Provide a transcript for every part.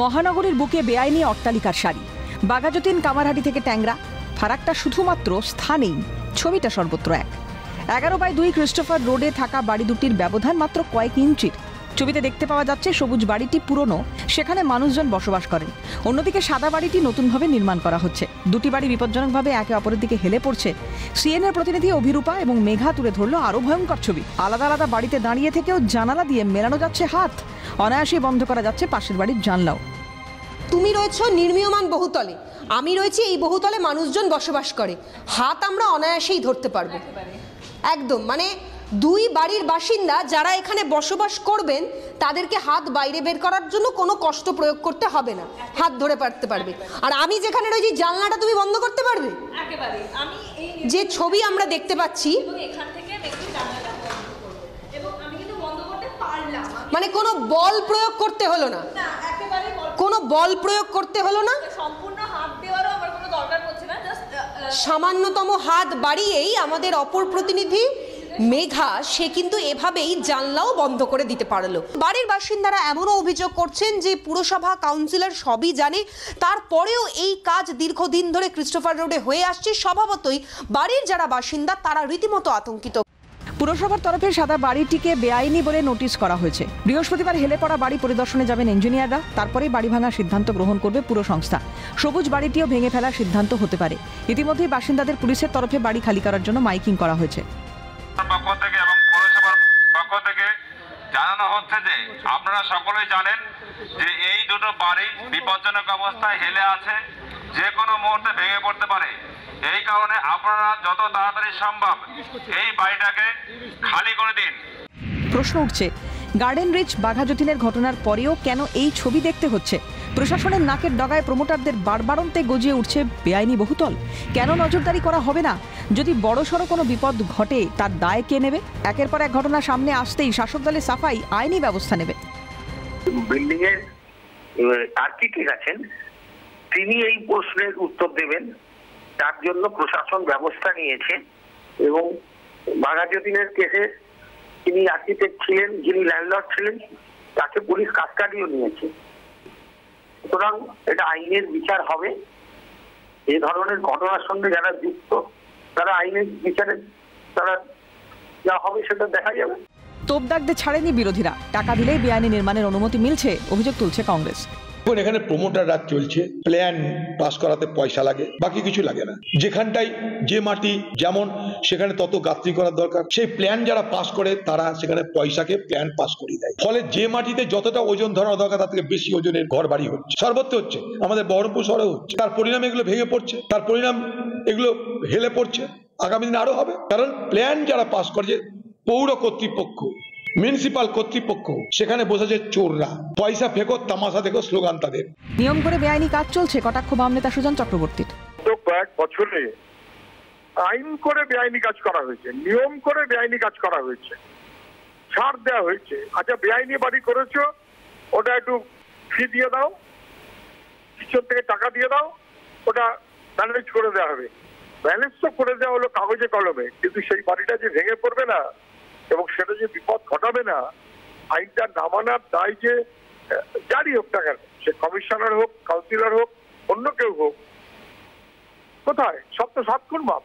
মহানগরীর বুকে বেআইনি অট্টালিকার সারি। বাঘাযতীন কামারহাটি থেকে ট্যাংরা, ফারাকটা শুধুমাত্র স্থানেই, ছবিটা সর্বত্র এক। 11/2 ক্রিস্টোফার রোডে থাকা বাড়ি দুটির ব্যবধান মাত্র কয়েক ইঞ্চির। ছবিতে দেখতে পাওয়া যাচ্ছে সবুজ বাড়িটি পুরনো, সেখানে মানুষজন বসবাস করেন। অন্যদিকে সাদা বাড়িটি নতুনভাবে নির্মাণ করা হচ্ছে। দুটি বাড়ি বিপজ্জনকভাবে একে অপরের দিকে হেলে পড়ছে। সিএনএর প্রতিনিধি অভিরূপা এবং মেঘা তুলে ধরলো আরো ভয়ঙ্কর ছবি। আলাদা আলাদা বাড়িতে দাঁড়িয়ে থেকেও জানালা দিয়ে মেলানো যাচ্ছে হাত, অনায়াসেই বন্ধ করা যাচ্ছে পাশের বাড়ির জানলাও। তুমি রয়েছো নির্মীয়মান বহুতলে, আমি রয়েছি এই বহুতলে মানুষজন বসবাস করে। হাত আমরা অনায়াসেই ধরতে পারবো একদম। মানে দুই বাড়ির বাসিন্দা যারা এখানে বসবাস করবেন তাদেরকে হাত বাইরে বের করার জন্য কোনো কষ্ট প্রয়োগ করতে হবে না, হাত ধরে পারতে পারবে। আর আমি যেখানে রয়েছি জানলাটা তুমি বন্ধ করতে পারবে একেবারে। আমি এই যে ছবি আমরা দেখতে পাচ্ছি এখান থেকে দেখি জানলাটা বন্ধ করব এবং আমি কিন্তু বন্ধ করতে পারলাম। মানে কোনো বল প্রয়োগ করতে হলো না, একেবারে কোনো বল প্রয়োগ করতে হলো না, সম্পূর্ণ হাত দেওয়ারও আমার কোনো দরকার পড়ছে না। জাস্ট সামান্যতম হাত বাড়িয়েই আমাদের অপর প্রতিনিধি মেঘা সে কিন্তু এভাবেই জানলাও বন্ধ করে দিতে পারলো। বাড়ির বাসিন্দারা এমনও অভিযোগ করছেন যে পুরসভা কাউন্সিলর সবই জানে, তারপরেও এই কাজ দীর্ঘদিন ধরে ক্রিস্টোফার রোডে হয়ে আসছে। স্বভাবতই বাড়ির যারা বাসিন্দা তারা রীতিমতো আতঙ্কিত। পুরসভার তরফে সাদা বাড়িটিকে বেআইনি বলে নোটিশ করা হয়েছে। বৃহস্পতিবার হেলে পড়া বাড়ি পরিদর্শনে যাবেন ইঞ্জিনিয়াররা, তারপরেই বাড়ি ভাঙার সিদ্ধান্ত গ্রহণ করবে পুর সংস্থা। সবুজ বাড়িটিও ভেঙে ফেলার সিদ্ধান্ত হতে পারে। ইতিমধ্যেই বাসিন্দাদের পুলিশের তরফে বাড়ি খালি করার জন্য মাইকিং করা হয়েছে। পক্ষ থেকে এবং পৌরসভার পক্ষ থেকে জানানো হচ্ছে যে আপনারা সকলেই জানেন যে এই দুটো বাড়ি বিপজ্জনক অবস্থায় হেলে আছে, যে কোনো মুহূর্তে ভেঙে পড়তে পারে। এই কারণে আপনারা যত তাড়াতাড়ি সম্ভব এই বাড়িটাকে খালি করে দিন। প্রশ্ন উঠছে, গার্ডেন রিচ বাঘাযতীনের ঘটনার পরেও কেন এই ছবি দেখতে হচ্ছে? প্রশাসনের নাকের ডগায় প্রমোটারদের বাড়বাড়ন্তে গজিয়ে উঠছে বেআইনি বহুতল। কেন নজরদারি করা হবে না? যদি বড়সড় কোনো বিপদ ঘটে তার দায় কে নেবে? একের পর এক ঘটনা সামনে আসতেই শাসক দলের সাফাই, আইনি ব্যবস্থা নেবে। বিল্ডিং এর আর্কিটেক্ট আছেন, তিনি এই প্রশ্নের উত্তর দেবেন। তার জন্য প্রশাসন ব্যবস্থা নিয়েছে এবং বাঘাযতীনের কেসে তিনি আর্কিটেক্ট ছিলেন, যিনি ল্যান্ডলর্ড ছিলেন, তাকে পুলিশ কাস্টাডিও নিয়েছে। সুতরাং এটা আইনের বিচার হবে। এই ধরনের ঘটনার সঙ্গে যারা যুক্ত তারা আইনের বিচারে তারা যা হবে সেটা দেখা যাবে। তোপ দাগতে ছাড়েনি বিরোধীরা। টাকা দিলেই বেআইনি নির্মাণের অনুমতি মিলছে, অভিযোগ তুলছে কংগ্রেস। এখানে প্রমোটার রাজ চলছে, প্ল্যান পাস করাতে পয়সা লাগে, বাকি কিছু লাগে না। যেখানটাই যে মাটি যেমন সেখানে তত গাঁথনি করার দরকার, সেই প্ল্যান যারা পাস করে তারা সেখানে পয়সাকে প্ল্যান পাস করিয়ে দেয়। ফলে যে মাটিতে যতটা ওজন ধরানো দরকার তার থেকে বেশি ওজনের ঘর বাড়ি হচ্ছে, সর্বত্র হচ্ছে, আমাদের বহরমপুর শহরেও হচ্ছে। তার পরিণাম এগুলো ভেঙে পড়ছে, তার পরিণাম এগুলো হেলে পড়ছে। আগামী দিনে আরো হবে, কারণ প্ল্যান যারা পাস করছে পৌর কর্তৃপক্ষ, মিউনিসিপাল কর্তৃপক্ষ, সেখানে বসেছে চোররা। পয়সা ফেকো, তামাশা দেখো, স্লোগান তাদের। নিয়ম করে বেআইনি কাজ চলছে, কটাক্ষ বাম নেতা সুজন চক্রবর্তীর। তো কয়েক বছরে আইন করে বেআইনি কাজ করা হয়েছে, নিয়ম করে বেআইনি কাজ করা হয়েছে, ছাড় দেওয়া হয়েছে। আচ্ছা, বেআইনি বাড়ি করেছো, ওটা একটু ফি দিয়ে দাও, পিছন থেকে টাকা দিয়ে দাও, ওটা ব্যালেন্স করে দেওয়া হবে। ব্যালেন্স তো করে দেওয়া হলো কাগজে কলমে, কিন্তু সেই বাড়িটা যে ভেঙে পড়বে না এবং সেটা যে বিপদ ঘটাবে না, আইনটা না মানার দায় যে যারই হোক না কেন, সে কমিশনার হোক, কাউন্সিলর হোক, অন্য কেউ হোক, কোথায় সব তো 7 খুন মাপ।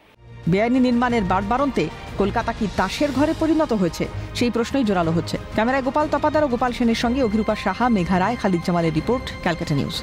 বেআইনি নির্মাণের বাড়বাড়ন্তে কলকাতা কি তাসের ঘরে পরিণত হয়েছে? সেই প্রশ্নই জোরালো হচ্ছে। ক্যামেরায় গোপাল তপাদার ও গোপাল সেনের সঙ্গে অভিরূপা সাহা, মেঘা রায়, খালিদ জামালের রিপোর্ট, ক্যালকাটা নিউজ।